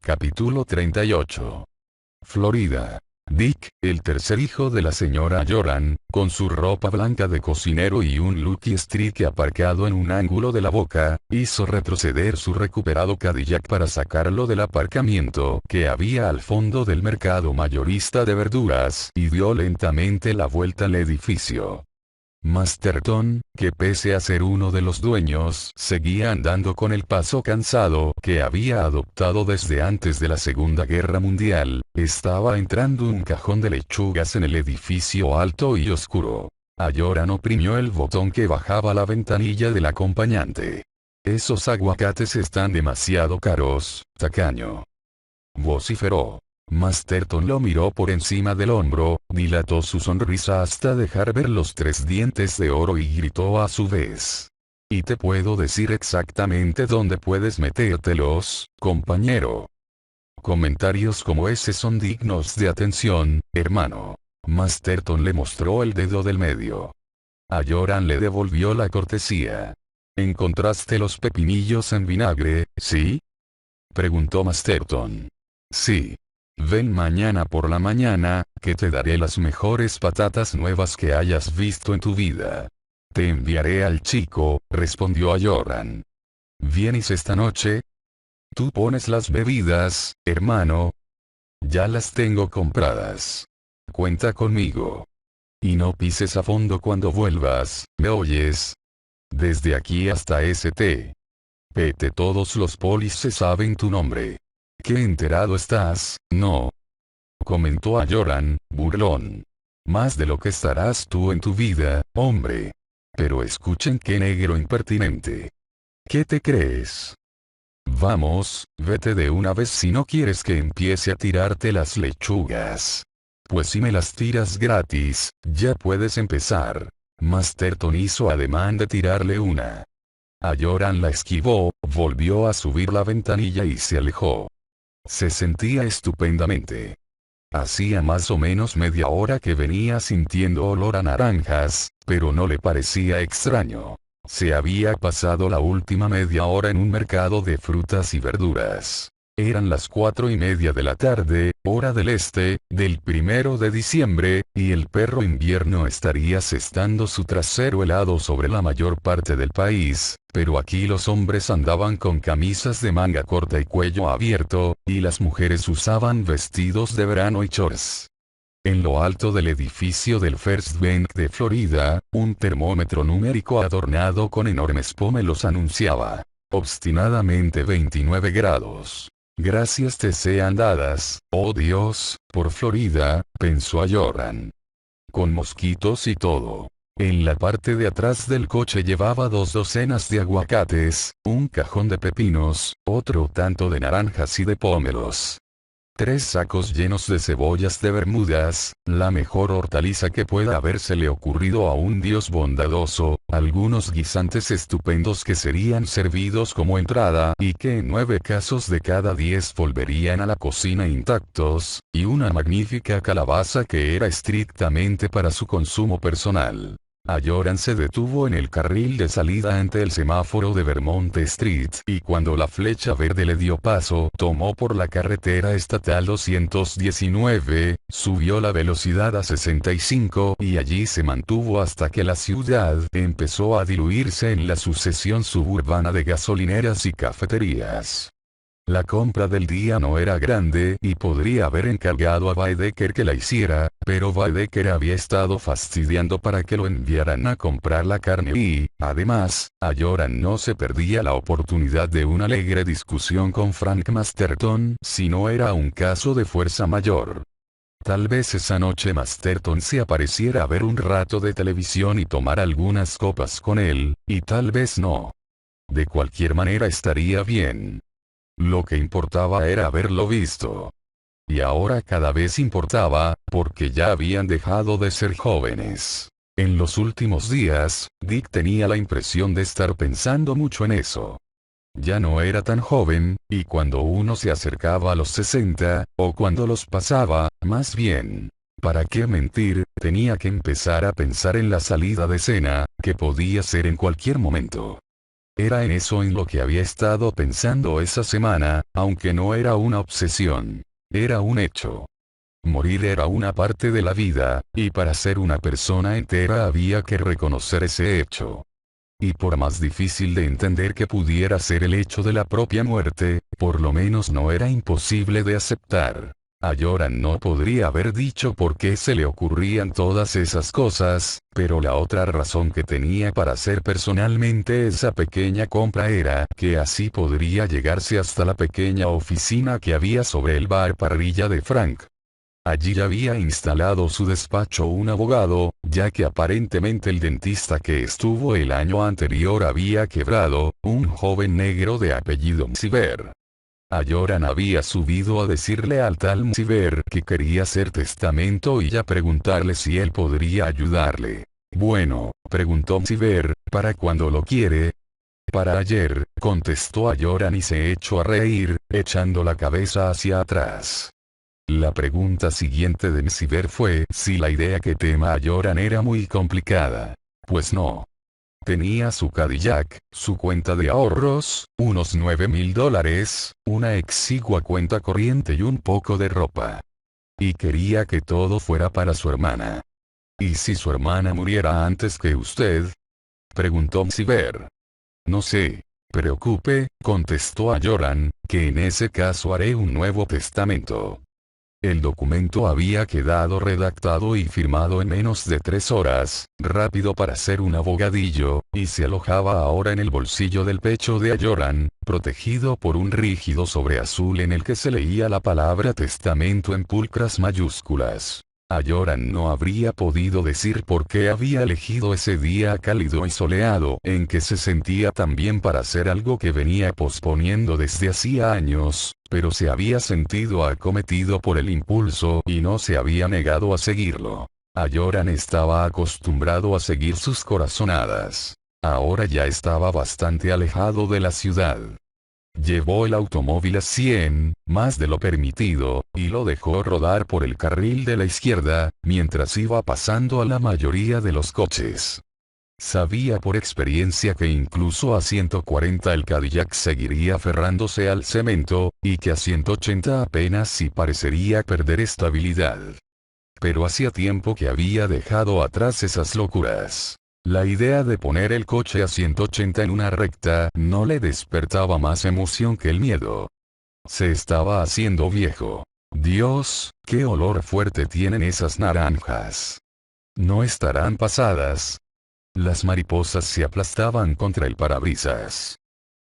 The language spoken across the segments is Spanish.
Capítulo 38. Florida. Dick, el tercer hijo de la señora Joran, con su ropa blanca de cocinero y un Lucky Strike aparcado en un ángulo de la boca, hizo retroceder su recuperado Cadillac para sacarlo del aparcamiento que había al fondo del mercado mayorista de verduras y dio lentamente la vuelta al edificio. Masterton, que pese a ser uno de los dueños, seguía andando con el paso cansado que había adoptado desde antes de la Segunda Guerra Mundial, estaba entrando un cajón de lechugas en el edificio alto y oscuro. Joran oprimió el botón que bajaba la ventanilla del acompañante. «Esos aguacates están demasiado caros, tacaño», vociferó. Masterton lo miró por encima del hombro, dilató su sonrisa hasta dejar ver los 3 dientes de oro y gritó a su vez. «Y te puedo decir exactamente dónde puedes metértelos, compañero». Comentarios como ese son dignos de atención, hermano. Masterton le mostró el dedo del medio. Joran le devolvió la cortesía. «¿Encontraste los pepinillos en vinagre, sí?», preguntó Masterton. «Sí. Ven mañana por la mañana, que te daré las mejores patatas nuevas que hayas visto en tu vida». «Te enviaré al chico», respondió Joran. «¿Vienes esta noche?» «Tú pones las bebidas, hermano». «Ya las tengo compradas. Cuenta conmigo. Y no pises a fondo cuando vuelvas, ¿me oyes? Desde aquí hasta St. Pete todos los polis se saben tu nombre. ¿Qué enterado estás, no?», comentó Joran, burlón. «Más de lo que estarás tú en tu vida, hombre. Pero escuchen qué negro impertinente. ¿Qué te crees? Vamos, vete de una vez si no quieres que empiece a tirarte las lechugas. Pues si me las tiras gratis, ya puedes empezar». Masterton hizo ademán de tirarle una. Joran la esquivó, volvió a subir la ventanilla y se alejó. Se sentía estupendamente. Hacía más o menos media hora que venía sintiendo olor a naranjas, pero no le parecía extraño. Se había pasado la última media hora en un mercado de frutas y verduras. Eran las 4:30 de la tarde, hora del este, del 1 de diciembre, y el perro invierno estaría sestando su trasero helado sobre la mayor parte del país, pero aquí los hombres andaban con camisas de manga corta y cuello abierto, y las mujeres usaban vestidos de verano y shorts. En lo alto del edificio del First Bank de Florida, un termómetro numérico adornado con enormes pómelos anunciaba obstinadamente 29 grados. «Gracias te sean dadas, oh Dios, por Florida», pensó Joran. «Con mosquitos y todo». En la parte de atrás del coche llevaba 2 docenas de aguacates, un cajón de pepinos, otro tanto de naranjas y de pómelos. 3 sacos llenos de cebollas de Bermudas, la mejor hortaliza que pueda habérsele ocurrido a un Dios bondadoso, algunos guisantes estupendos que serían servidos como entrada y que en 9 casos de cada 10 volverían a la cocina intactos, y una magnífica calabaza que era estrictamente para su consumo personal. Joran se detuvo en el carril de salida ante el semáforo de Vermont Street y cuando la flecha verde le dio paso, tomó por la carretera estatal 219, subió la velocidad a 65 y allí se mantuvo hasta que la ciudad empezó a diluirse en la sucesión suburbana de gasolineras y cafeterías. La compra del día no era grande y podría haber encargado a Baedeker que la hiciera, pero Baedeker había estado fastidiando para que lo enviaran a comprar la carne y, además, Joran no se perdía la oportunidad de una alegre discusión con Frank Masterton si no era un caso de fuerza mayor. Tal vez esa noche Masterton se apareciera a ver un rato de televisión y tomar algunas copas con él, y tal vez no. De cualquier manera estaría bien. Lo que importaba era haberlo visto. Y ahora cada vez importaba, porque ya habían dejado de ser jóvenes. En los últimos días, Dick tenía la impresión de estar pensando mucho en eso. Ya no era tan joven, y cuando uno se acercaba a los 60, o cuando los pasaba, más bien. ¿Para qué mentir? Tenía que empezar a pensar en la salida de cena, que podía ser en cualquier momento. Era en eso en lo que había estado pensando esa semana, aunque no era una obsesión. Era un hecho. Morir era una parte de la vida, y para ser una persona entera había que reconocer ese hecho. Y por más difícil de entender que pudiera ser el hecho de la propia muerte, por lo menos no era imposible de aceptar. A Joran no podría haber dicho por qué se le ocurrían todas esas cosas, pero la otra razón que tenía para hacer personalmente esa pequeña compra era que así podría llegarse hasta la pequeña oficina que había sobre el bar parrilla de Frank. Allí había instalado su despacho un abogado, ya que aparentemente el dentista que estuvo el año anterior había quebrado, un joven negro de apellido Msiver. A Joran había subido a decirle al tal Msiver que quería hacer testamento y a preguntarle si él podría ayudarle. Bueno, preguntó Msiver, ¿para cuándo lo quiere? Para ayer, contestó a Joran y se echó a reír, echando la cabeza hacia atrás. La pregunta siguiente de Msiver fue si la idea que tema a Joran era muy complicada. Pues no. Tenía su Cadillac, su cuenta de ahorros, unos $9,000, una exigua cuenta corriente y un poco de ropa. Y quería que todo fuera para su hermana. ¿Y si su hermana muriera antes que usted? Preguntó Msiver. No se preocupe, contestó a Joran, que en ese caso haré un nuevo testamento. El documento había quedado redactado y firmado en menos de 3 horas, rápido para ser un abogadillo, y se alojaba ahora en el bolsillo del pecho de Joran, protegido por un rígido sobre azul en el que se leía la palabra testamento en pulcras mayúsculas. Joran no habría podido decir por qué había elegido ese día cálido y soleado en que se sentía tan bien para hacer algo que venía posponiendo desde hacía años, pero se había sentido acometido por el impulso y no se había negado a seguirlo. Joran estaba acostumbrado a seguir sus corazonadas. Ahora ya estaba bastante alejado de la ciudad. Llevó el automóvil a 100, más de lo permitido, y lo dejó rodar por el carril de la izquierda, mientras iba pasando a la mayoría de los coches. Sabía por experiencia que incluso a 140 el Cadillac seguiría aferrándose al cemento, y que a 180 apenas si parecería perder estabilidad. Pero hacía tiempo que había dejado atrás esas locuras. La idea de poner el coche a 180 en una recta no le despertaba más emoción que el miedo. Se estaba haciendo viejo. Dios, qué olor fuerte tienen esas naranjas. ¿No estarán pasadas? Las mariposas se aplastaban contra el parabrisas.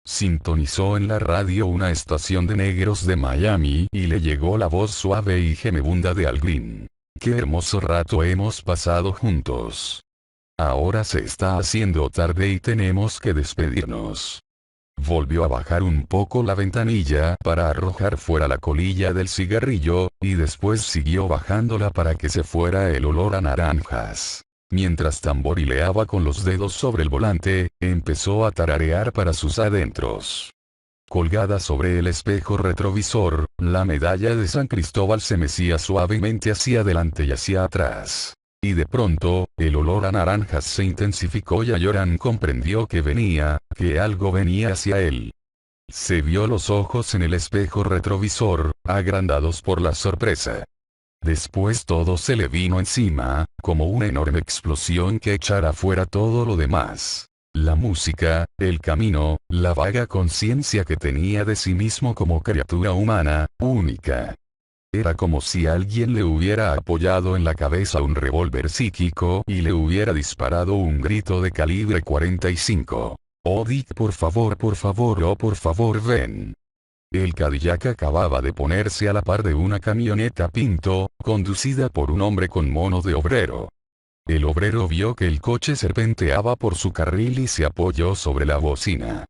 Sintonizó en la radio una estación de negros de Miami y le llegó la voz suave y gemebunda de Al Green. Qué hermoso rato hemos pasado juntos. Ahora se está haciendo tarde y tenemos que despedirnos. Volvió a bajar un poco la ventanilla para arrojar fuera la colilla del cigarrillo, y después siguió bajándola para que se fuera el olor a naranjas. Mientras tamborileaba con los dedos sobre el volante, empezó a tararear para sus adentros. Colgada sobre el espejo retrovisor, la medalla de San Cristóbal se mecía suavemente hacia adelante y hacia atrás. Y de pronto, el olor a naranjas se intensificó y Joran comprendió que algo venía hacia él. Se vio los ojos en el espejo retrovisor, agrandados por la sorpresa. Después todo se le vino encima, como una enorme explosión que echara fuera todo lo demás. La música, el camino, la vaga conciencia que tenía de sí mismo como criatura humana, única. Era como si alguien le hubiera apoyado en la cabeza un revólver psíquico y le hubiera disparado un grito de calibre 45. Oh Dick, por favor, oh por favor ven. El Cadillac acababa de ponerse a la par de una camioneta Pinto, conducida por un hombre con mono de obrero. El obrero vio que el coche serpenteaba por su carril y se apoyó sobre la bocina.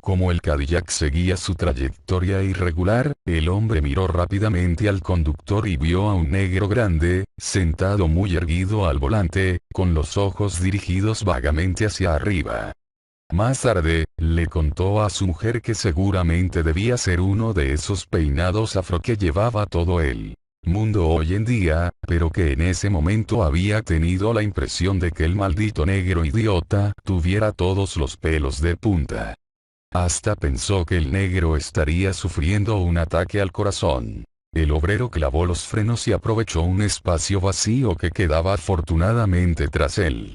Como el Cadillac seguía su trayectoria irregular, el hombre miró rápidamente al conductor y vio a un negro grande, sentado muy erguido al volante, con los ojos dirigidos vagamente hacia arriba. Más tarde, le contó a su mujer que seguramente debía ser uno de esos peinados afro que llevaba todo él. mundo hoy en día, pero que en ese momento había tenido la impresión de que el maldito negro idiota tuviera todos los pelos de punta. Hasta pensó que el negro estaría sufriendo un ataque al corazón. El obrero clavó los frenos y aprovechó un espacio vacío que quedaba afortunadamente tras él.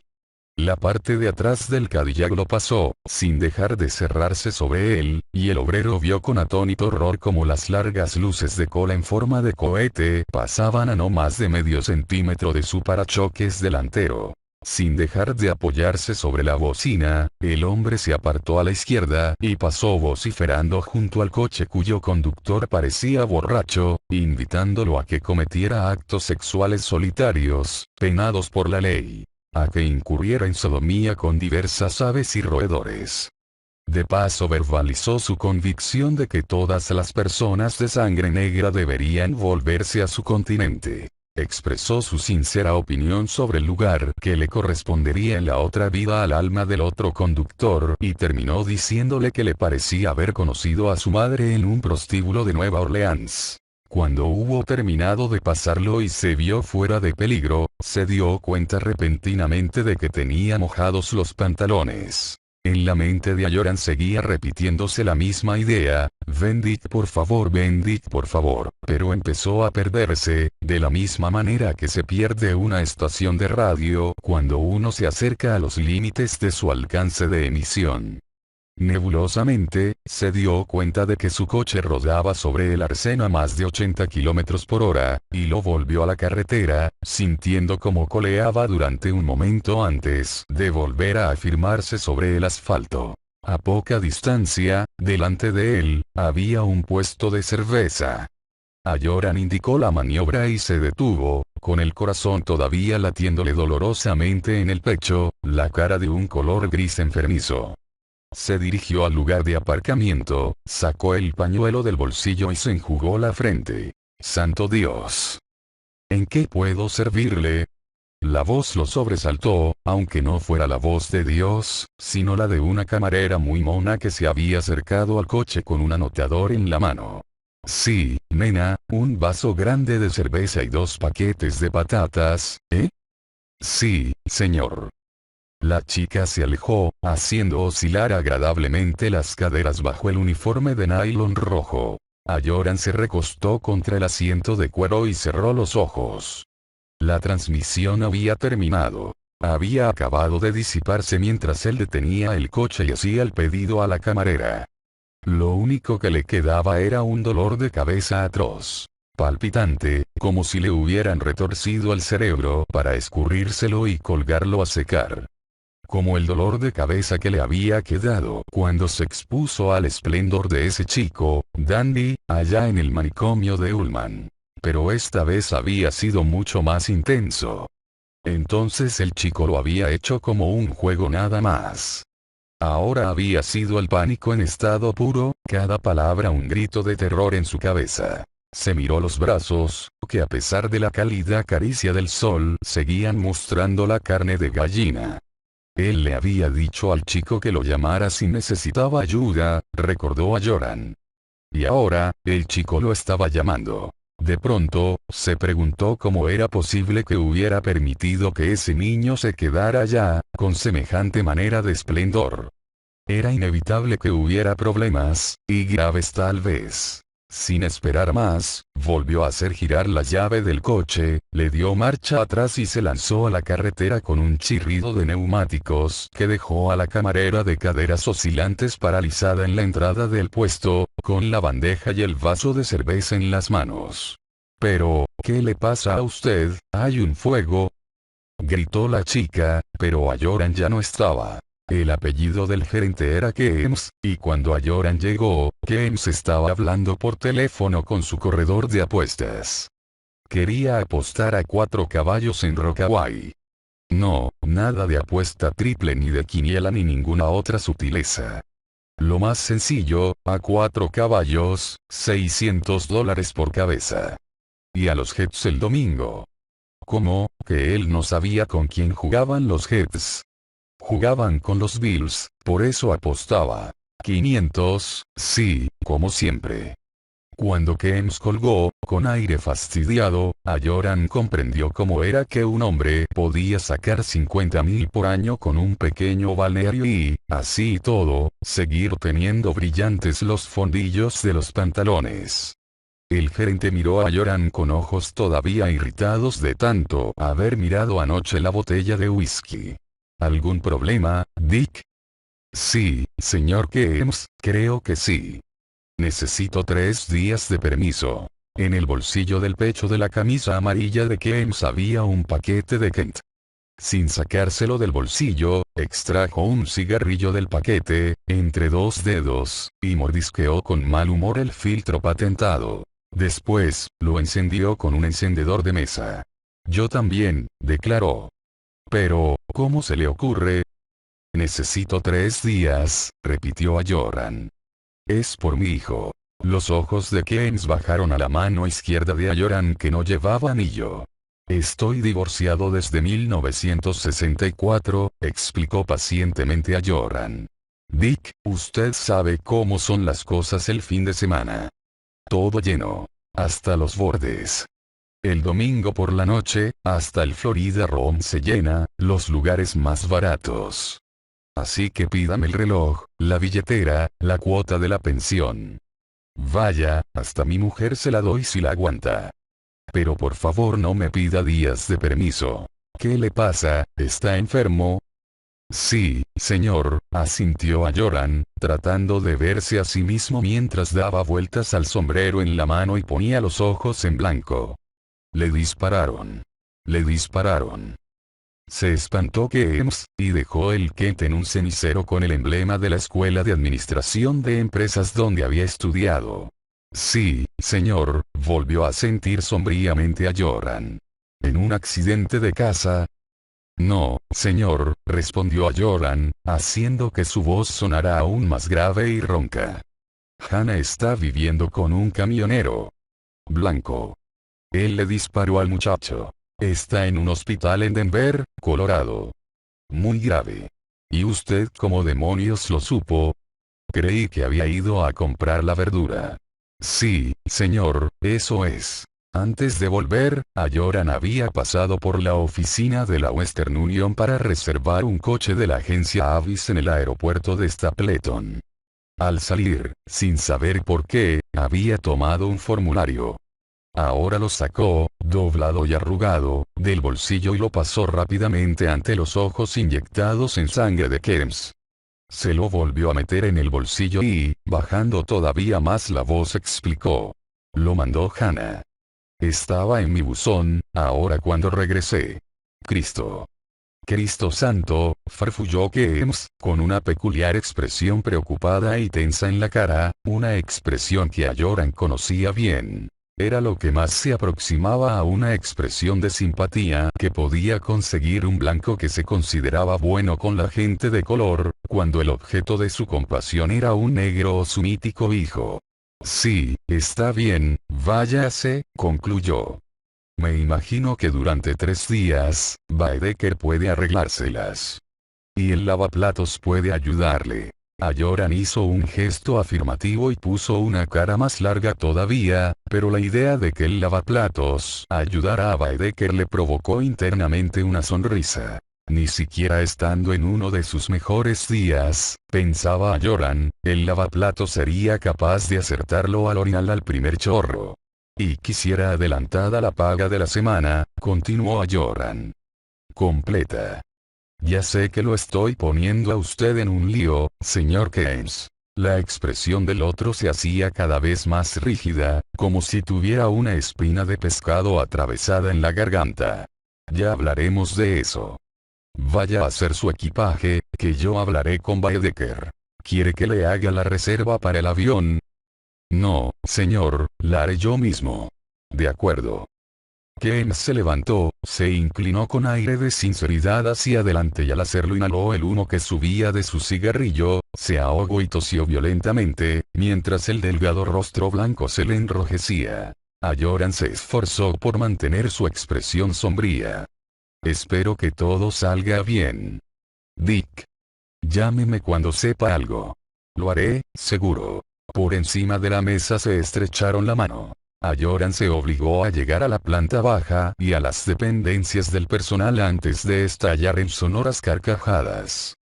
La parte de atrás del Cadillac lo pasó, sin dejar de cerrarse sobre él, y el obrero vio con atónito horror cómo las largas luces de cola en forma de cohete pasaban a no más de medio centímetro de su parachoques delantero. Sin dejar de apoyarse sobre la bocina, el hombre se apartó a la izquierda y pasó vociferando junto al coche cuyo conductor parecía borracho, invitándolo a que cometiera actos sexuales solitarios, penados por la ley. A que incurriera en sodomía con diversas aves y roedores. De paso verbalizó su convicción de que todas las personas de sangre negra deberían volverse a su continente. Expresó su sincera opinión sobre el lugar que le correspondería en la otra vida al alma del otro conductor y terminó diciéndole que le parecía haber conocido a su madre en un prostíbulo de Nueva Orleans. Cuando hubo terminado de pasarlo y se vio fuera de peligro, se dio cuenta repentinamente de que tenía mojados los pantalones. En la mente de Ayoran seguía repitiéndose la misma idea, ven Dick por favor, pero empezó a perderse, de la misma manera que se pierde una estación de radio cuando uno se acerca a los límites de su alcance de emisión. Nebulosamente, se dio cuenta de que su coche rodaba sobre el arcén a más de 80 km por hora, y lo volvió a la carretera, sintiendo como coleaba durante un momento antes de volver a afirmarse sobre el asfalto. A poca distancia, delante de él, había un puesto de cerveza. Ayoran indicó la maniobra y se detuvo, con el corazón todavía latiéndole dolorosamente en el pecho, la cara de un color gris enfermizo. Se dirigió al lugar de aparcamiento, sacó el pañuelo del bolsillo y se enjugó la frente. ¡Santo Dios! ¿En qué puedo servirle? La voz lo sobresaltó, aunque no fuera la voz de Dios, sino la de una camarera muy mona que se había acercado al coche con un anotador en la mano. Sí, nena, un vaso grande de cerveza y 2 paquetes de patatas, ¿eh? Sí, señor. La chica se alejó, haciendo oscilar agradablemente las caderas bajo el uniforme de nylon rojo. Ayoran se recostó contra el asiento de cuero y cerró los ojos. La transmisión había terminado. Había acabado de disiparse mientras él detenía el coche y hacía el pedido a la camarera. Lo único que le quedaba era un dolor de cabeza atroz. Palpitante, como si le hubieran retorcido el cerebro para escurrírselo y colgarlo a secar. Como el dolor de cabeza que le había quedado cuando se expuso al esplendor de ese chico, dandy, allá en el manicomio de Ullman. Pero esta vez había sido mucho más intenso. Entonces el chico lo había hecho como un juego nada más. Ahora había sido el pánico en estado puro, cada palabra un grito de terror en su cabeza. Se miró los brazos, que a pesar de la cálida caricia del sol, seguían mostrando la carne de gallina. Él le había dicho al chico que lo llamara si necesitaba ayuda, recordó Ayoran. Y ahora, el chico lo estaba llamando. De pronto, se preguntó cómo era posible que hubiera permitido que ese niño se quedara allá, con semejante manera de esplendor. Era inevitable que hubiera problemas, y graves tal vez. Sin esperar más, volvió a hacer girar la llave del coche, le dio marcha atrás y se lanzó a la carretera con un chirrido de neumáticos que dejó a la camarera de caderas oscilantes paralizada en la entrada del puesto, con la bandeja y el vaso de cerveza en las manos. «Pero, ¿qué le pasa a usted? ¿Hay un fuego?», gritó la chica, pero Ayoran ya no estaba. El apellido del gerente era Kems, y cuando Ayoran llegó, Kems estaba hablando por teléfono con su corredor de apuestas. Quería apostar a 4 caballos en Rockaway. No, nada de apuesta triple ni de quiniela ni ninguna otra sutileza. Lo más sencillo, a 4 caballos, $600 por cabeza. Y a los Jets el domingo. ¿Cómo? Que él no sabía con quién jugaban los Jets. Jugaban con los Bills, por eso apostaba. 500, sí, como siempre. Cuando Kems colgó, con aire fastidiado, Ayoran comprendió cómo era que un hombre podía sacar 50.000 por año con un pequeño balneario y, así y todo, seguir teniendo brillantes los fondillos de los pantalones. El gerente miró a Ayoran con ojos todavía irritados de tanto haber mirado anoche la botella de whisky. ¿Algún problema, Dick? Sí, señor Kems, creo que sí. Necesito 3 días de permiso. En el bolsillo del pecho de la camisa amarilla de Kems había un paquete de Kent. Sin sacárselo del bolsillo, extrajo un cigarrillo del paquete, entre 2 dedos, y mordisqueó con mal humor el filtro patentado. Después, lo encendió con un encendedor de mesa. Yo también, declaró. Pero, ¿cómo se le ocurre? Necesito 3 días, repitió Ayoran. Es por mi hijo. Los ojos de Kems bajaron a la mano izquierda de Ayoran que no llevaba anillo. Estoy divorciado desde 1964, explicó pacientemente Ayoran. Dick, usted sabe cómo son las cosas el fin de semana. Todo lleno. Hasta los bordes. El domingo por la noche, hasta el Florida Room se llena, los lugares más baratos. Así que pídame el reloj, la billetera, la cuota de la pensión. Vaya, hasta mi mujer se la doy si la aguanta. Pero por favor no me pida días de permiso. ¿Qué le pasa? ¿Está enfermo? Sí, señor, asintió Ayoran, tratando de verse a sí mismo mientras daba vueltas al sombrero en la mano y ponía los ojos en blanco. Le dispararon. Le dispararon. Se espantó Kems, y dejó el Kent en un cenicero con el emblema de la Escuela de Administración de Empresas donde había estudiado. Sí, señor, volvió a sentir sombríamente Ayoran. ¿En un accidente de casa? No, señor, respondió Ayoran, haciendo que su voz sonara aún más grave y ronca. Hannah está viviendo con un camionero blanco. Él le disparó al muchacho. Está en un hospital en Denver, Colorado. Muy grave. ¿Y usted cómo demonios lo supo? Creí que había ido a comprar la verdura. Sí, señor, eso es. Antes de volver, Ayoran había pasado por la oficina de la Western Union para reservar un coche de la agencia Avis en el aeropuerto de Stapleton. Al salir, sin saber por qué, había tomado un formulario. Ahora lo sacó, doblado y arrugado, del bolsillo y lo pasó rápidamente ante los ojos inyectados en sangre de Kems. Se lo volvió a meter en el bolsillo y, bajando todavía más la voz explicó. Lo mandó Hannah. Estaba en mi buzón, ahora cuando regresé. Cristo. Cristo santo, farfulló Kems, con una peculiar expresión preocupada y tensa en la cara, una expresión que Ayoran conocía bien. Era lo que más se aproximaba a una expresión de simpatía que podía conseguir un blanco que se consideraba bueno con la gente de color, cuando el objeto de su compasión era un negro o su mítico hijo. Sí, está bien, váyase, concluyó. Me imagino que durante 3 días, Baedeker puede arreglárselas. Y el lavaplatos puede ayudarle. Ayoran hizo un gesto afirmativo y puso una cara más larga todavía, pero la idea de que el lavaplatos ayudara a Baedeker le provocó internamente una sonrisa. Ni siquiera estando en uno de sus mejores días, pensaba Ayoran, el lavaplatos sería capaz de acertarlo al orinal al primer chorro. Y quisiera adelantada la paga de la semana, continuó Ayoran. Completa. Ya sé que lo estoy poniendo a usted en un lío, señor Kems. La expresión del otro se hacía cada vez más rígida, como si tuviera una espina de pescado atravesada en la garganta. Ya hablaremos de eso. Vaya a hacer su equipaje, que yo hablaré con Baedeker. ¿Quiere que le haga la reserva para el avión? No, señor, la haré yo mismo. De acuerdo. Kems se levantó, se inclinó con aire de sinceridad hacia adelante y al hacerlo inhaló el humo que subía de su cigarrillo, se ahogó y tosió violentamente, mientras el delgado rostro blanco se le enrojecía. Ayoran se esforzó por mantener su expresión sombría. Espero que todo salga bien. Dick. Llámeme cuando sepa algo. Lo haré, seguro. Por encima de la mesa se estrecharon la mano. Ayoran se obligó a llegar a la planta baja y a las dependencias del personal antes de estallar en sonoras carcajadas.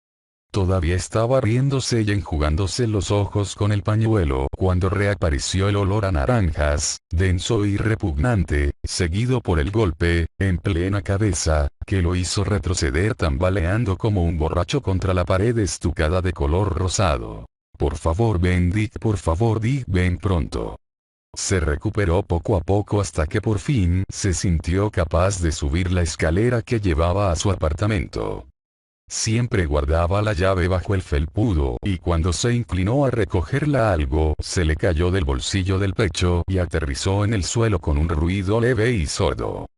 Todavía estaba riéndose y enjugándose los ojos con el pañuelo cuando reapareció el olor a naranjas, denso y repugnante, seguido por el golpe, en plena cabeza, que lo hizo retroceder tambaleando como un borracho contra la pared estucada de color rosado. Por favor Dick, ven pronto. Se recuperó poco a poco hasta que por fin se sintió capaz de subir la escalera que llevaba a su apartamento. Siempre guardaba la llave bajo el felpudo y cuando se inclinó a recogerla algo se le cayó del bolsillo del pecho y aterrizó en el suelo con un ruido leve y sordo.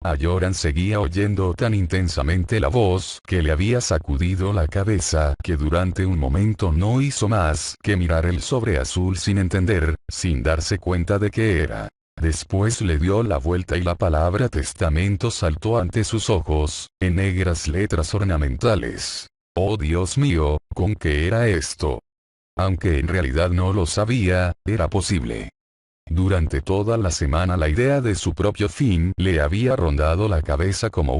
Ayoran seguía oyendo tan intensamente la voz que le había sacudido la cabeza que durante un momento no hizo más que mirar el sobre azul sin entender, sin darse cuenta de qué era. Después le dio la vuelta y la palabra testamento saltó ante sus ojos, en negras letras ornamentales. Oh Dios mío, ¿con qué era esto? Aunque en realidad no lo sabía, era posible. Durante toda la semana la idea de su propio fin le había rondado la cabeza como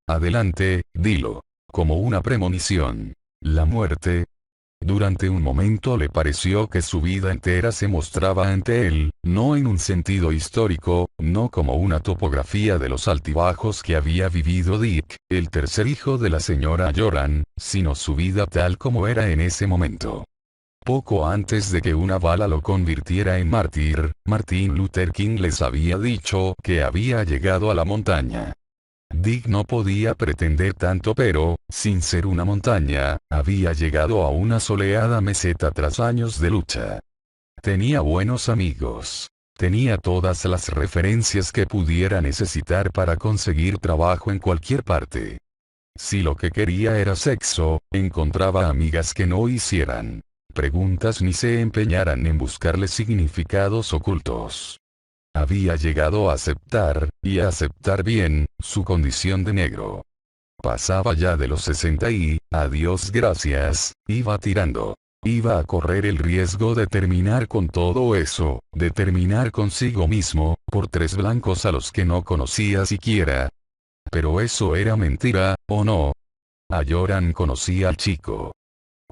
adelante, dilo, como una premonición. La muerte. Durante un momento le pareció que su vida entera se mostraba ante él, no en un sentido histórico, no como una topografía de los altibajos que había vivido Dick, el tercer hijo de la señora Ayoran, sino su vida tal como era en ese momento. Poco antes de que una bala lo convirtiera en mártir, Martin Luther King les había dicho que había llegado a la montaña. Dick no podía pretender tanto pero, sin ser una montaña, había llegado a una soleada meseta tras años de lucha. Tenía buenos amigos. Tenía todas las referencias que pudiera necesitar para conseguir trabajo en cualquier parte. Si lo que quería era sexo, encontraba amigas que no hicieran preguntas ni se empeñaran en buscarle significados ocultos. Había llegado a aceptar, y a aceptar bien, su condición de negro. Pasaba ya de los 60 y, a Dios gracias, iba tirando. Iba a correr el riesgo de terminar con todo eso, de terminar consigo mismo, por 3 blancos a los que no conocía siquiera. Pero eso era mentira, ¿o no? Ayoran conocía al chico.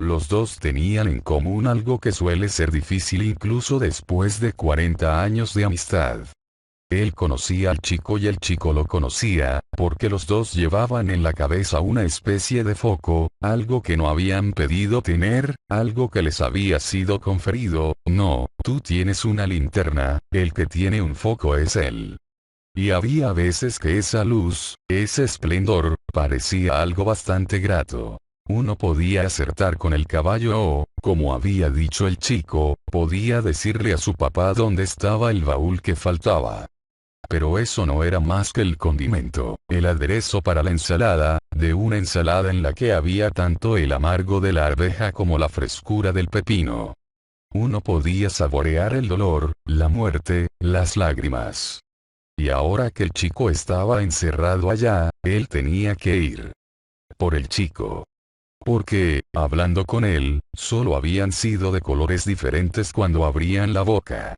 Los dos tenían en común algo que suele ser difícil incluso después de 40 años de amistad. Él conocía al chico y el chico lo conocía, porque los dos llevaban en la cabeza una especie de foco, algo que no habían pedido tener, algo que les había sido conferido. No, tú tienes una linterna, el que tiene un foco es él. Y había veces que esa luz, ese esplendor, parecía algo bastante grato. Uno podía acertar con el caballo o, como había dicho el chico, podía decirle a su papá dónde estaba el baúl que faltaba. Pero eso no era más que el condimento, el aderezo para la ensalada, de una ensalada en la que había tanto el amargo de la arveja como la frescura del pepino. Uno podía saborear el dolor, la muerte, las lágrimas. Y ahora que el chico estaba encerrado allá, él tenía que ir por el chico. Porque, hablando con él, solo habían sido de colores diferentes cuando abrían la boca.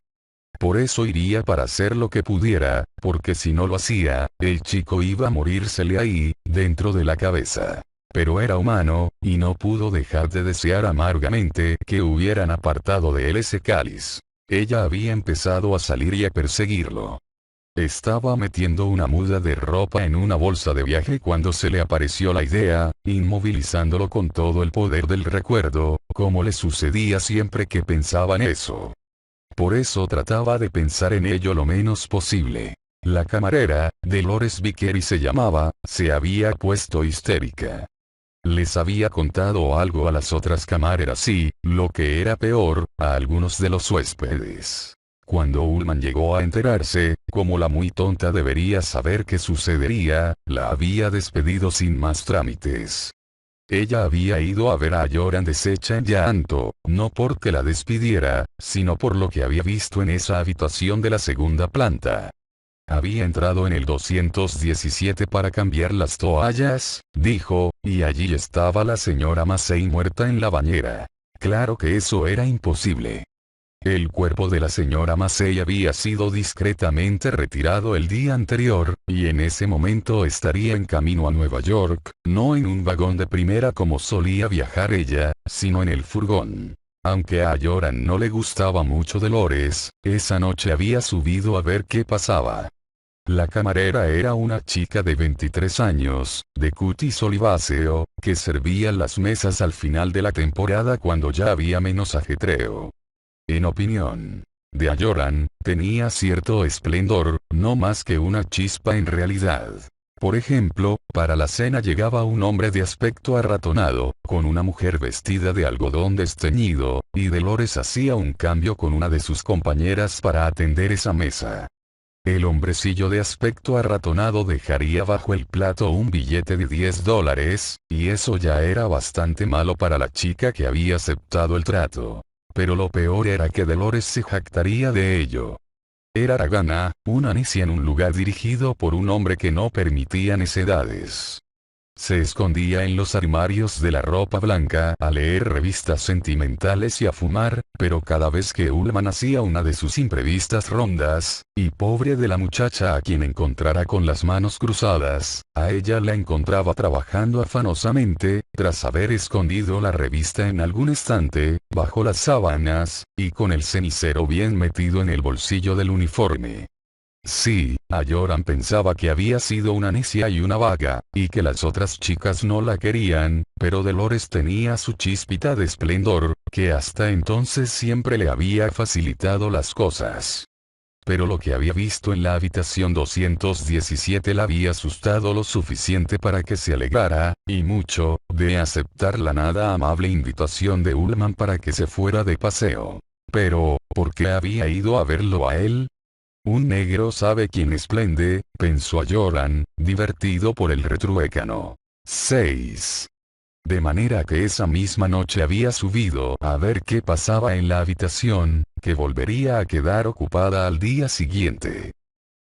Por eso iría para hacer lo que pudiera, porque si no lo hacía, el chico iba a morírsele ahí, dentro de la cabeza. Pero era humano, y no pudo dejar de desear amargamente que hubieran apartado de él ese cáliz. Ella había empezado a salir y a perseguirlo. Estaba metiendo una muda de ropa en una bolsa de viaje cuando se le apareció la idea, inmovilizándolo con todo el poder del recuerdo, como le sucedía siempre que pensaba en eso. Por eso trataba de pensar en ello lo menos posible. La camarera, Dolores Vickery se llamaba, se había puesto histérica. Les había contado algo a las otras camareras y, lo que era peor, a algunos de los huéspedes. Cuando Ullman llegó a enterarse, como la muy tonta debería saber qué sucedería, la había despedido sin más trámites. Ella había ido a ver a Ayoran deshecha en llanto, no porque la despidiera, sino por lo que había visto en esa habitación de la segunda planta. Había entrado en el 217 para cambiar las toallas, dijo, y allí estaba la señora Massey muerta en la bañera. Claro que eso era imposible. El cuerpo de la señora Massey había sido discretamente retirado el día anterior, y en ese momento estaría en camino a Nueva York, no en un vagón de primera como solía viajar ella, sino en el furgón. Aunque a Joran no le gustaba mucho Dolores, esa noche había subido a ver qué pasaba. La camarera era una chica de 23 años, de cutis oliváceo, que servía las mesas al final de la temporada cuando ya había menos ajetreo. En opinión de Joran, tenía cierto esplendor, no más que una chispa en realidad. Por ejemplo, para la cena llegaba un hombre de aspecto arratonado, con una mujer vestida de algodón desteñido, y Dolores hacía un cambio con una de sus compañeras para atender esa mesa. El hombrecillo de aspecto arratonado dejaría bajo el plato un billete de $10, y eso ya era bastante malo para la chica que había aceptado el trato. Pero lo peor era que Dolores se jactaría de ello. Era Ragana, una necia en un lugar dirigido por un hombre que no permitía necedades. Se escondía en los armarios de la ropa blanca a leer revistas sentimentales y a fumar, pero cada vez que Ullman hacía una de sus imprevistas rondas, y pobre de la muchacha a quien encontrara con las manos cruzadas, a ella la encontraba trabajando afanosamente, tras haber escondido la revista en algún estante, bajo las sábanas, y con el cenicero bien metido en el bolsillo del uniforme. Sí, Joran pensaba que había sido una necia y una vaga, y que las otras chicas no la querían, pero Dolores tenía su chispita de esplendor, que hasta entonces siempre le había facilitado las cosas. Pero lo que había visto en la habitación 217 la había asustado lo suficiente para que se alegrara, y mucho, de aceptar la nada amable invitación de Ullman para que se fuera de paseo. Pero, ¿por qué había ido a verlo a él? Un negro sabe quién esplende, pensó Joran, divertido por el retruécano. 6. De manera que esa misma noche había subido a ver qué pasaba en la habitación, que volvería a quedar ocupada al día siguiente.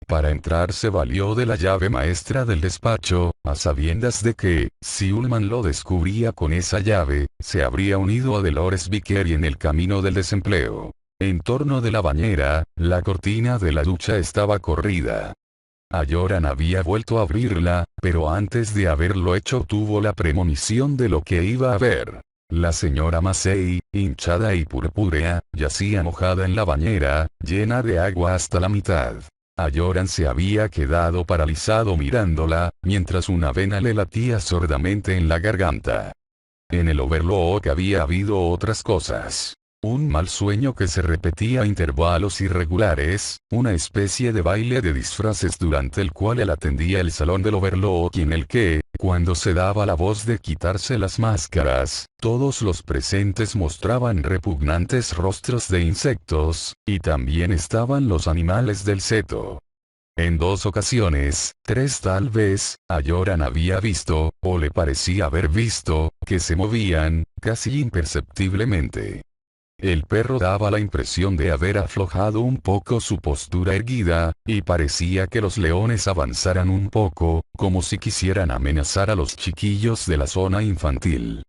Para entrar se valió de la llave maestra del despacho, a sabiendas de que, si Ullman lo descubría con esa llave, se habría unido a Dolores Vickery en el camino del desempleo. En torno de la bañera, la cortina de la ducha estaba corrida. Joran había vuelto a abrirla, pero antes de haberlo hecho tuvo la premonición de lo que iba a ver. La señora Massey, hinchada y purpúrea, yacía mojada en la bañera, llena de agua hasta la mitad. Joran se había quedado paralizado mirándola, mientras una vena le latía sordamente en la garganta. En el Overlook había habido otras cosas. Un mal sueño que se repetía a intervalos irregulares, una especie de baile de disfraces durante el cual él atendía el salón del Overlook y en el que, cuando se daba la voz de quitarse las máscaras, todos los presentes mostraban repugnantes rostros de insectos, y también estaban los animales del seto. En 2 ocasiones, 3 tal vez, Joran había visto, o le parecía haber visto, que se movían, casi imperceptiblemente. El perro daba la impresión de haber aflojado un poco su postura erguida, y parecía que los leones avanzaran un poco, como si quisieran amenazar a los chiquillos de la zona infantil.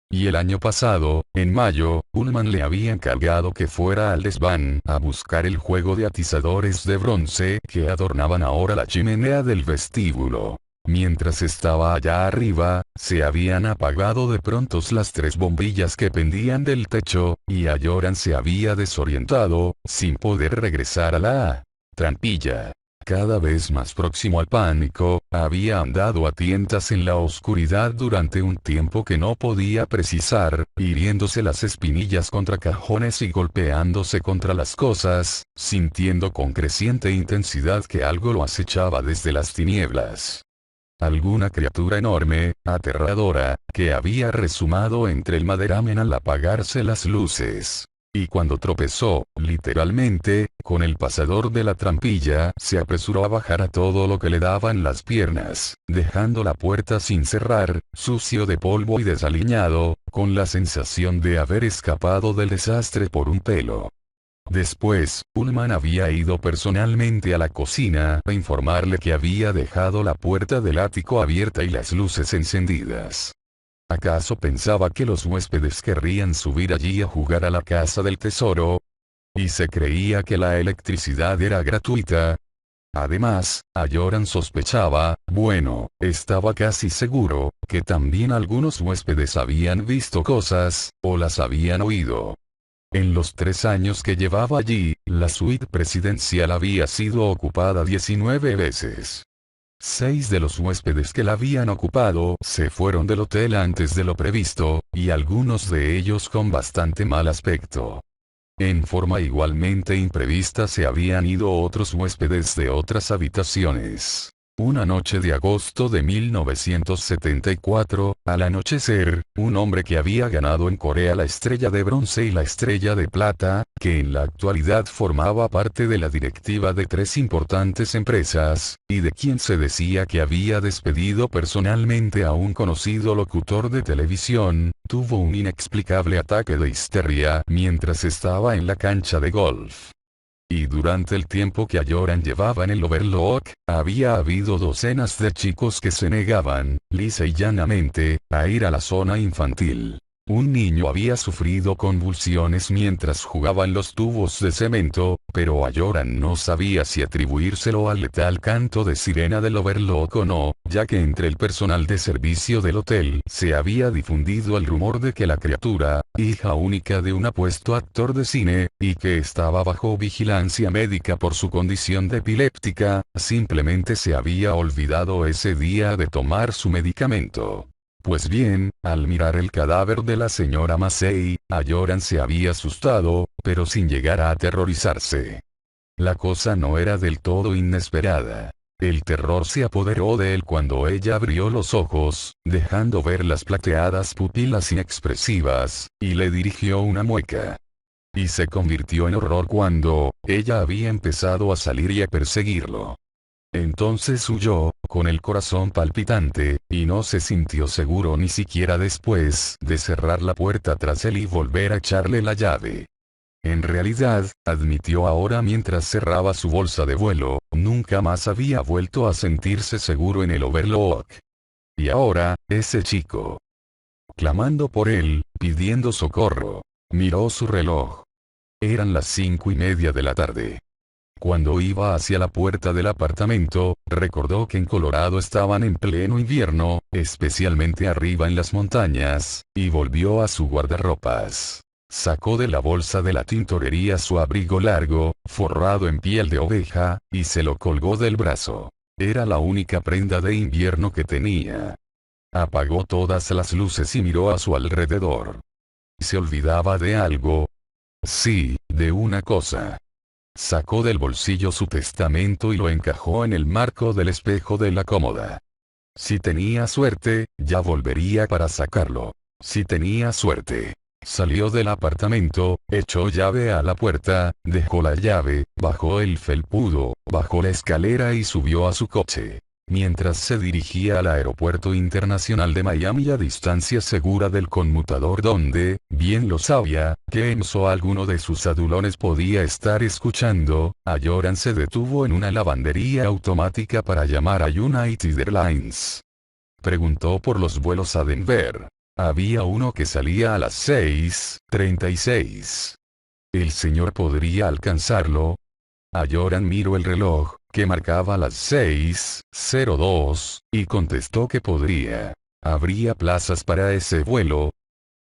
Y el año pasado, en mayo, Ullman le había encargado que fuera al desván a buscar el juego de atizadores de bronce que adornaban ahora la chimenea del vestíbulo. Mientras estaba allá arriba, se habían apagado de pronto las 3 bombillas que pendían del techo, y Joran se había desorientado, sin poder regresar a la trampilla. Cada vez más próximo al pánico, había andado a tientas en la oscuridad durante un tiempo que no podía precisar, hiriéndose las espinillas contra cajones y golpeándose contra las cosas, sintiendo con creciente intensidad que algo lo acechaba desde las tinieblas. Alguna criatura enorme, aterradora, que había rezumado entre el maderamen al apagarse las luces. Y cuando tropezó, literalmente, con el pasador de la trampilla, se apresuró a bajar a todo lo que le daban las piernas, dejando la puerta sin cerrar, sucio de polvo y desaliñado, con la sensación de haber escapado del desastre por un pelo. Después, Ullman había ido personalmente a la cocina a informarle que había dejado la puerta del ático abierta y las luces encendidas. ¿Acaso pensaba que los huéspedes querrían subir allí a jugar a la casa del tesoro? ¿Y se creía que la electricidad era gratuita? Además, Ayoran sospechaba, bueno, estaba casi seguro, que también algunos huéspedes habían visto cosas, o las habían oído. En los 3 años que llevaba allí, la suite presidencial había sido ocupada 19 veces. 6 de los huéspedes que la habían ocupado se fueron del hotel antes de lo previsto, y algunos de ellos con bastante mal aspecto. En forma igualmente imprevista se habían ido otros huéspedes de otras habitaciones. Una noche de agosto de 1974, al anochecer, un hombre que había ganado en Corea la estrella de bronce y la estrella de plata, que en la actualidad formaba parte de la directiva de 3 importantes empresas, y de quien se decía que había despedido personalmente a un conocido locutor de televisión, tuvo un inexplicable ataque de histeria mientras estaba en la cancha de golf. Y durante el tiempo que Ayoran llevaba en el Overlook, había habido docenas de chicos que se negaban, lisa y llanamente, a ir a la zona infantil. Un niño había sufrido convulsiones mientras jugaba en los tubos de cemento, pero Ayoran no sabía si atribuírselo al letal canto de sirena del Overlook o no, ya que entre el personal de servicio del hotel se había difundido el rumor de que la criatura, hija única de un apuesto actor de cine, y que estaba bajo vigilancia médica por su condición de epiléptica, simplemente se había olvidado ese día de tomar su medicamento. Pues bien, al mirar el cadáver de la señora Massey, Ayoran se había asustado, pero sin llegar a aterrorizarse. La cosa no era del todo inesperada. El terror se apoderó de él cuando ella abrió los ojos, dejando ver las plateadas pupilas inexpresivas, y le dirigió una mueca. Y se convirtió en horror cuando ella había empezado a salir y a perseguirlo. Entonces huyó, con el corazón palpitante, y no se sintió seguro ni siquiera después de cerrar la puerta tras él y volver a echarle la llave. En realidad, admitió ahora mientras cerraba su bolsa de vuelo, nunca más había vuelto a sentirse seguro en el Overlook. Y ahora, ese chico, clamando por él, pidiendo socorro, miró su reloj. Eran las 5:30 de la tarde. Cuando iba hacia la puerta del apartamento, recordó que en Colorado estaban en pleno invierno, especialmente arriba en las montañas, y volvió a su guardarropas. Sacó de la bolsa de la tintorería su abrigo largo, forrado en piel de oveja, y se lo colgó del brazo. Era la única prenda de invierno que tenía. Apagó todas las luces y miró a su alrededor. ¿Se olvidaba de algo? Sí, de una cosa. Sacó del bolsillo su testamento y lo encajó en el marco del espejo de la cómoda. Si tenía suerte, ya volvería para sacarlo. Si tenía suerte. Salió del apartamento, echó llave a la puerta, dejó la llave, bajó el felpudo, bajó la escalera y subió a su coche. Mientras se dirigía al aeropuerto internacional de Miami a distancia segura del conmutador donde, bien lo sabía, James o alguno de sus adulones podía estar escuchando, Ayoran se detuvo en una lavandería automática para llamar a United Airlines. Preguntó por los vuelos a Denver. Había uno que salía a las 6:36. ¿El señor podría alcanzarlo? Ayoran miró el reloj, que marcaba las 6:02, y contestó que podría. ¿Habría plazas para ese vuelo?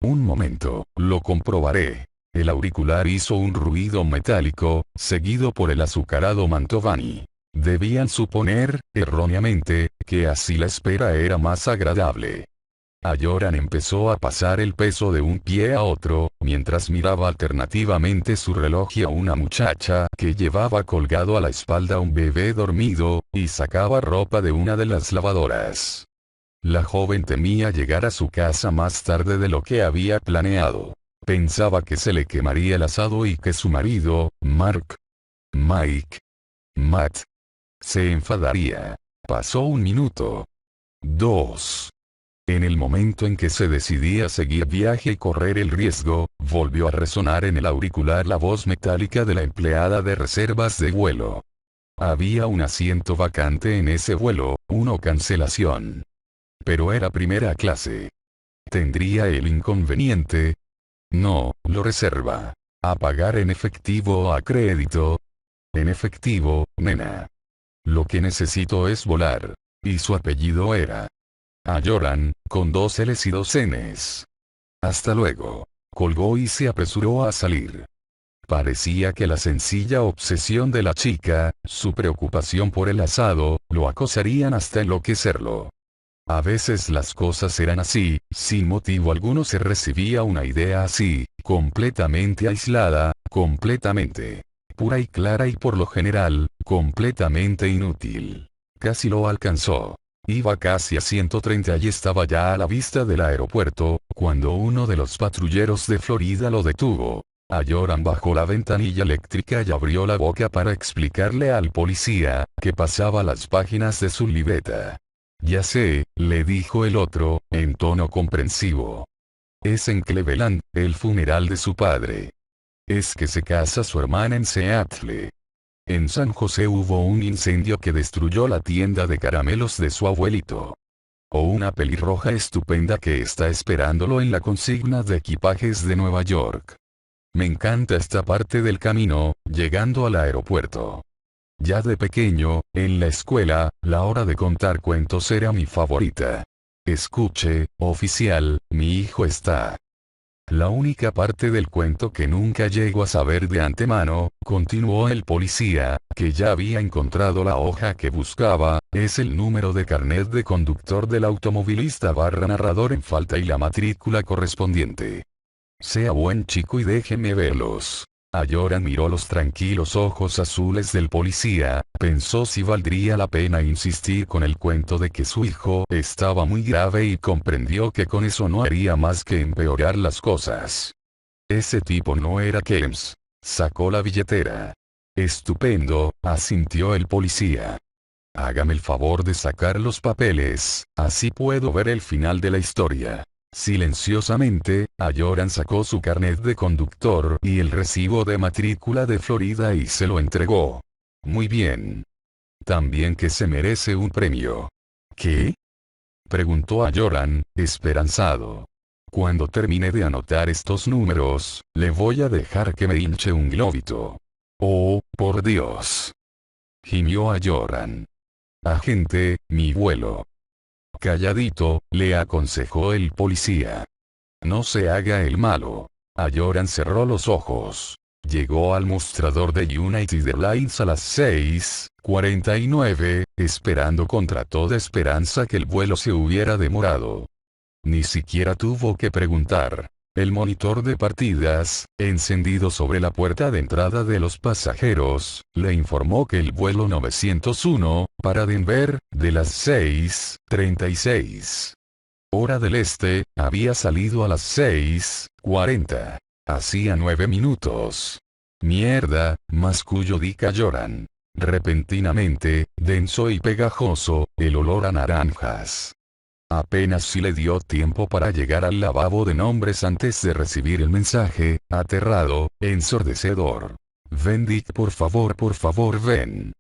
Un momento, lo comprobaré. El auricular hizo un ruido metálico, seguido por el azucarado Mantovani. Debían suponer, erróneamente, que así la espera era más agradable. Ayoran empezó a pasar el peso de un pie a otro, mientras miraba alternativamente su reloj y a una muchacha que llevaba colgado a la espalda un bebé dormido, y sacaba ropa de una de las lavadoras. La joven temía llegar a su casa más tarde de lo que había planeado. Pensaba que se le quemaría el asado y que su marido, Matt, se enfadaría. Pasó 1 minuto. 2. En el momento en que se decidía seguir viaje y correr el riesgo, volvió a resonar en el auricular la voz metálica de la empleada de reservas de vuelo. Había un asiento vacante en ese vuelo, cancelación. Pero era primera clase. ¿Tendría el inconveniente? No, lo reserva. ¿A pagar en efectivo o a crédito? En efectivo, nena. Lo que necesito es volar. Y su apellido era Ayoran, con 2 L's y 2 N's. Hasta luego. Colgó y se apresuró a salir. Parecía que la sencilla obsesión de la chica, su preocupación por el asado, lo acosarían hasta enloquecerlo. A veces las cosas eran así, sin motivo alguno se recibía una idea así, completamente aislada, completamente pura y clara y por lo general, completamente inútil. Casi lo alcanzó. Iba casi a 130 y estaba ya a la vista del aeropuerto, cuando uno de los patrulleros de Florida lo detuvo. Ayoran bajó la ventanilla eléctrica y abrió la boca para explicarle al policía, que pasaba las páginas de su libreta. Ya sé, le dijo el otro, en tono comprensivo. Es en Cleveland, el funeral de su padre. Es que se casa su hermana en Seattle. En San José hubo un incendio que destruyó la tienda de caramelos de su abuelito. O una pelirroja estupenda que está esperándolo en la consigna de equipajes de Nueva York. Me encanta esta parte del camino, llegando al aeropuerto. Ya de pequeño, en la escuela, la hora de contar cuentos era mi favorita. Escuche, oficial, mi hijo está. La única parte del cuento que nunca llego a saber de antemano, continuó el policía, que ya había encontrado la hoja que buscaba, es el número de carnet de conductor del automovilista / narrador en falta y la matrícula correspondiente. Sea buen chico y déjeme verlos. Ayoran miró los tranquilos ojos azules del policía, pensó si valdría la pena insistir con el cuento de que su hijo estaba muy grave y comprendió que con eso no haría más que empeorar las cosas. Ese tipo no era Kems. Sacó la billetera. Estupendo, asintió el policía. Hágame el favor de sacar los papeles, así puedo ver el final de la historia. Silenciosamente, Ayoran sacó su carnet de conductor y el recibo de matrícula de Florida y se lo entregó. Muy bien. También que se merece un premio. ¿Qué? Preguntó Ayoran, esperanzado. Cuando termine de anotar estos números, le voy a dejar que me hinche un globito. Oh, por Dios. Gimió Ayoran. Agente, mi vuelo. Calladito, le aconsejó el policía. No se haga el malo. Ayoran cerró los ojos. Llegó al mostrador de United Airlines a las 6:49, esperando contra toda esperanza que el vuelo se hubiera demorado. Ni siquiera tuvo que preguntar. El monitor de partidas, encendido sobre la puerta de entrada de los pasajeros, le informó que el vuelo 901, para Denver, de las 6:36 hora del este, había salido a las 6:40. Hacía 9 minutos. Mierda, masculló Dick Ayoran. Repentinamente, denso y pegajoso, el olor a naranjas. Apenas si le dio tiempo para llegar al lavabo de nombres antes de recibir el mensaje, aterrado, ensordecedor. Ven Dick, por favor, ven.